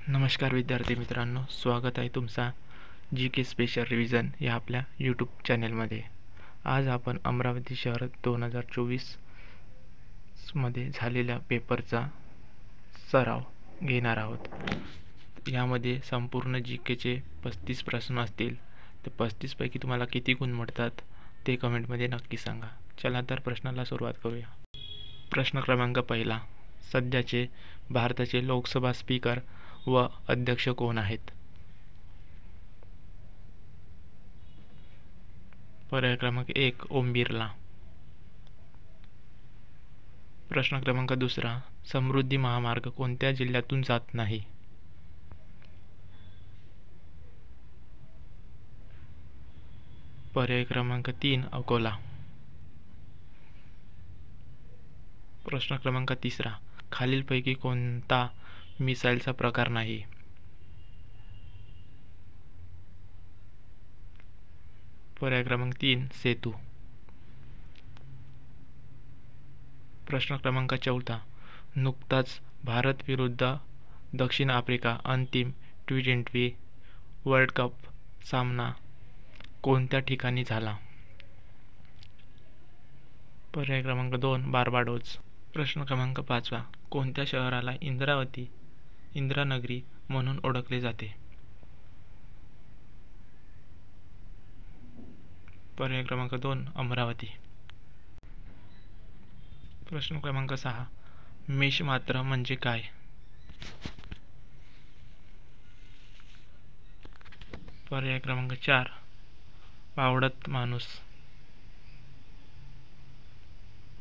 नमस्कार विद्यार्थी मित्रांनो, स्वागत आहे तुमचा जी के स्पेशल रिव्हिजन या आपल्या यूट्यूब चॅनलमध्ये। आज आपण अमरावती शहर 2024 मध्ये झालेल्या पेपरचा सराव घेणार आहोत। यामध्ये संपूर्ण जी केचे 35 प्रश्न असतील। तर 35 पैकी तुम्हाला किती गुण मिळतात ते कमेंटमध्ये नक्की सांगा। चला तर प्रश्नाला सुरुवात करूया। प्रश्न क्रमांक पहिला, सध्याचे भारताचे लोकसभा स्पीकर व अध्यक्ष कोण आहेत? पर्याय क्रमांक 1 ओम बिर्ला। प्रश्न क्रमांक दुसरा, समृद्धी महामार्ग कोणत्या जिल्ह्यातून जात नाही? पर्याय क्रमांक 3 अकोला। प्रश्न क्रमांक तिसरा, खालीलपैकी कोणता मिसाईलचा प्रकार नाही? पर्याय क्रमांक 3 सेतू। प्रश्न क्रमांक चौथा, नुकताच भारत विरुद्ध दक्षिण आफ्रिका अंतिम T20 वर्ल्ड कप सामना कोणत्या ठिकाणी झाला? पर्याय क्रमांक 2 बार्बाडोस। प्रश्न क्रमांक 5, कोणत्या शहराला इंदिरानगरी म्हणून ओळखले जाते? पर्याय क्रमांक 2 अमरावती। प्रश्न क्रमांक 6, मेष मात्र म्हणजे काय? पर्याय क्रमांक 4 पावडत माणूस।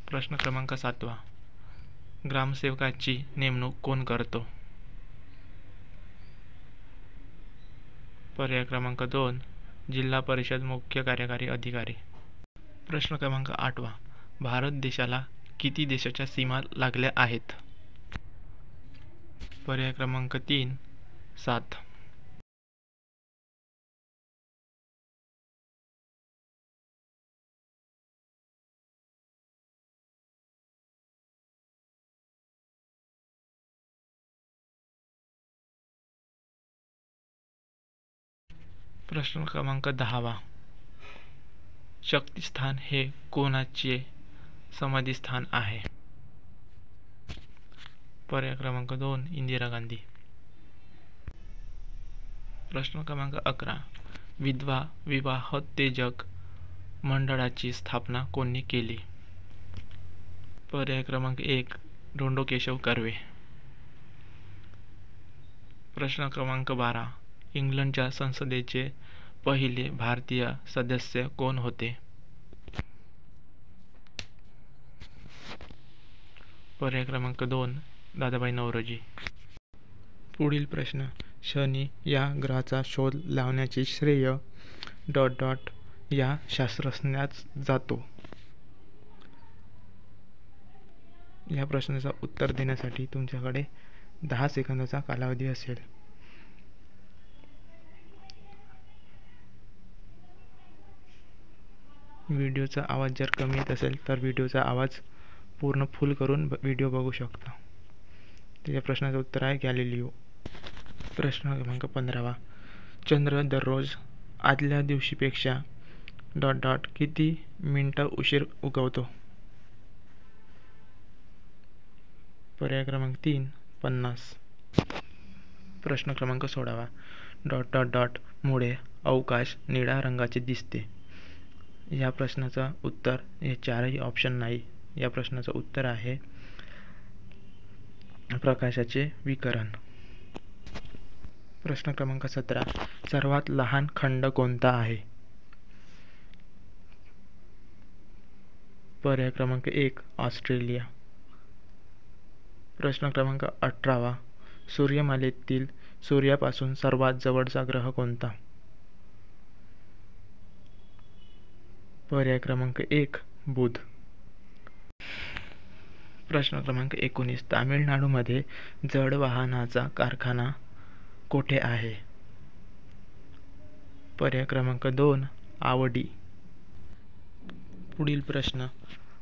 प्रश्न क्रमांक 7, ग्रामसेवकाची नेमणूक कोण करतो? पर्याय क्रमांक 2 जिल्हा परिषद मुख्य कार्यकारी अधिकारी। प्रश्न क्रमांक 8, भारत देशाला किती देशाच्या सीमा लागल्या आहेत? पर्याय क्रमांक 3 7। प्रश्न क्रमांक 10, शक्तिस्थान हे कोणाचे समाधीस्थान आहे? पर्याय क्रमांक 2 इंदिरा गांधी। प्रश्न क्रमांक 11, विधवा विवाहोत्तेजक मंडळाची स्थापना कोणी केली? पर्याय क्रमांक 1 धोंडो केशव कर्वे। प्रश्न क्रमांक 12, इंग्लंडच्या संसदेचे पहिले भारतीय सदस्य कोण होते? पर्याय क्रमांक 2 दादाभाई नौरोजी। पुढील प्रश्न, शनी या ग्रहाचा शोध लावण्याचे श्रेय ... या शास्त्रज्ञास जातो? या प्रश्नाचा उत्तर देण्यासाठी तुमच्याकडे 10 सेकंदाचा कालावधी असेल। व्हिडिओचा आवाज जर कमी येत असेल तर व्हिडिओचा आवाज पूर्ण फुल करून व्हिडिओ बघू शकता। त्या प्रश्नाचं उत्तर आहे गॅलिलिओ। प्रश्न क्रमांक 15, चंद्र दररोज आदल्या दिवशीपेक्षा ... किती मिनिटं उशीर उगवतो? पर्याय क्रमांक 3 50। प्रश्न क्रमांक 16, ... मुळे अवकाश निळ्या रंगाचे दिसते? या प्रश्नाचं उत्तर हे चारही ऑप्शन नाही। या प्रश्नाचं उत्तर आहे प्रकाशाचे विकिरण। प्रश्न क्रमांक 17, सर्वात लहान खंड कोणता आहे? पर्याय क्रमांक 1 ऑस्ट्रेलिया। प्रश्न क्रमांक 18, सूर्यमालेतील सूर्यापासून सर्वात जवळचा ग्रह कोणता? पर्याय क्रमांक 1 बुध। प्रश्न क्रमांक 19, तामिळनाडूमध्ये जड वाहनाचा कारखाना कोठे आहे? पर्याय क्रमांक 2 आवडी। पुढील प्रश्न,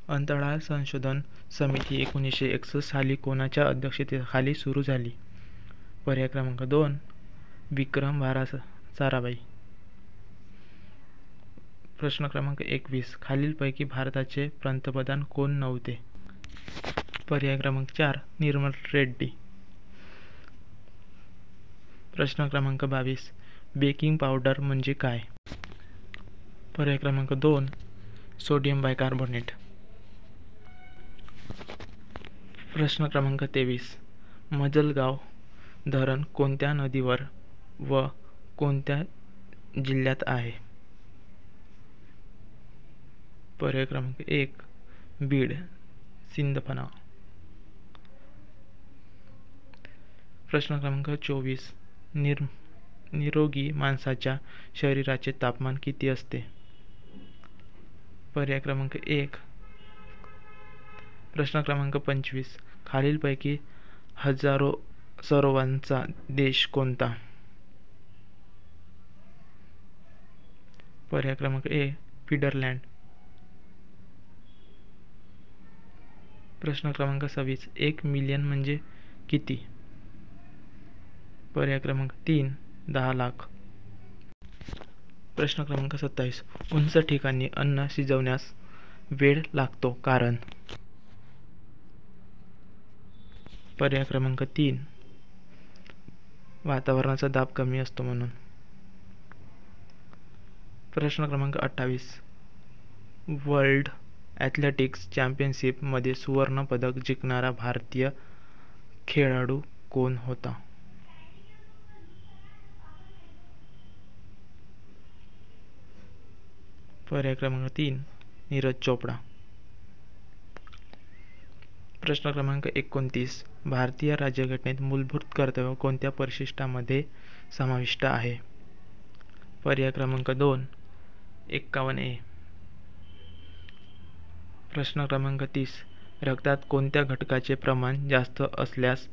अंतराळ संशोधन समिती 1961 साली कोणाच्या अध्यक्षतेखाली सुरू झाली? पर्याय क्रमांक 2 विक्रम साराभाई. प्रश्न क्रमांक 21 खालीलपैकी भारताचे पंतप्रधान कोण नव्हते? पर्याय क्रमांक 4 निर्मल रेड्डी. प्रश्न क्रमांक 22 बेकिंग पावडर म्हणजे काय? पर्याय क्रमांक 2 सोडियम बायकार्बोनेट. प्रश्न क्रमांक 23 मजलगाव धरण कोणत्या नदीवर व कोणत्या जिल्ह्यात आहे? पर्याय क्रमांक 1 बीड सिंदफणा. प्रश्न क्रमांक 24 निरोगी माणसाच्या शरीराचे तापमान किती असते? पर्याय क्रमांक 1. प्रश्न क्रमांक 25 खालीलपैकी हजारो सरोवरांचा देश कोणता? पर्याय क्रमांक 1 फिडरलँड. प्रश्न क्रमांक 26 1 मिलियन म्हणजे किती? पर्याय क्रमांक 3 10 लाख. प्रश्न क्रमांक 27 उंच ठिकाणी अन्न शिजवण्यास वेळ लागतो कारण? पर्याय क्रमांक 3 वातावरणाचा दाब कमी असतो म्हणून. प्रश्न क्रमांक 28 वर्ल्ड ॲथलेटिक्स चॅम्पियनशिप मध्ये सुवर्ण पदक जिंकणारा भारतीय खेळाडू कोण होता? पर्याय क्रमांक 3 नीरज चोपडा. प्रश्न क्रमांक 29 भारतीय राज्यघटनेत मूलभूत कर्तव्य कोणत्या परिशिष्टामध्ये समाविष्ट आहे? पर्याय क्रमांक 2 51A. प्रश्न क्रमांक 30 रक्तात कोणत्या घटकाचे प्रमाण जास्त असल्यास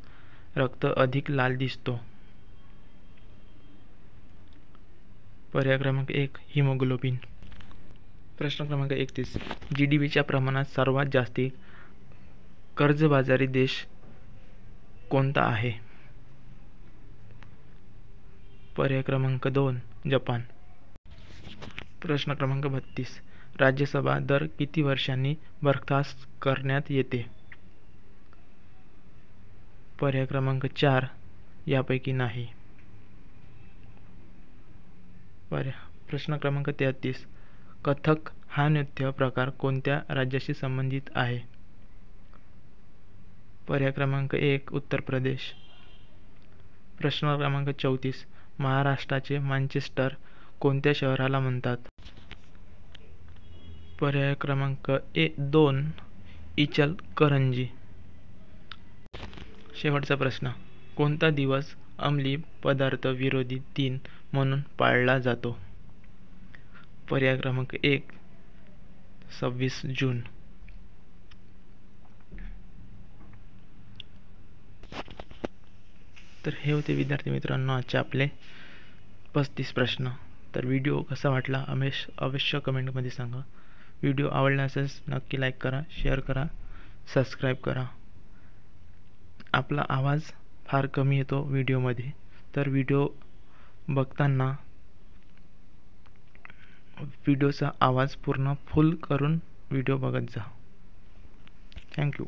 रक्त अधिक लाल दिसतो? पर्याय क्रमांक 1 हिमोग्लोबिन. प्रश्न क्रमांक 31 GDPच्या प्रमाणात सर्वात जास्ती कर्जबाजारी देश कोणता आहे? पर्याय क्रमांक 2 जपान. प्रश्न क्रमांक 32 राज्यसभा दर किती वर्षांनी बरखास्त करण्यात येते? पर्याय क्रमांक 4 यापैकी नाही. प्रश्न क्रमांक 33 कथक हा नृत्य प्रकार कोणत्या राज्याशी संबंधित आहे? पर्याय क्रमांक 1 उत्तर प्रदेश. प्रश्न क्रमांक 34 महाराष्ट्राचे मँचेस्टर कोणत्या शहराला म्हणतात? पर्याय क्रमांक 2 इचलकरंजी. शेवटचा प्रश्न कोणता दिवस अंमली पदार्थ विरोधी दिन म्हणून पाळला जातो? पर्याय क्रमांक 1 26 जून. तर हे होते विद्यार्थी मित्रांनो आजचे आपले 35 प्रश्न. तर व्हिडिओ कसा वाटला अवश्य कमेंटमध्ये सांगा. व्हिडिओ आवडला असेल नक्की लाईक करा, शेअर करा, सबस्क्राईब करा. आपला आवाज फार कमी येतो व्हिडिओमध्ये, तर व्हिडिओ बघताना व्हिडिओचा आवाज पूर्ण फुल करून व्हिडिओ बघत जा. थँक्यू.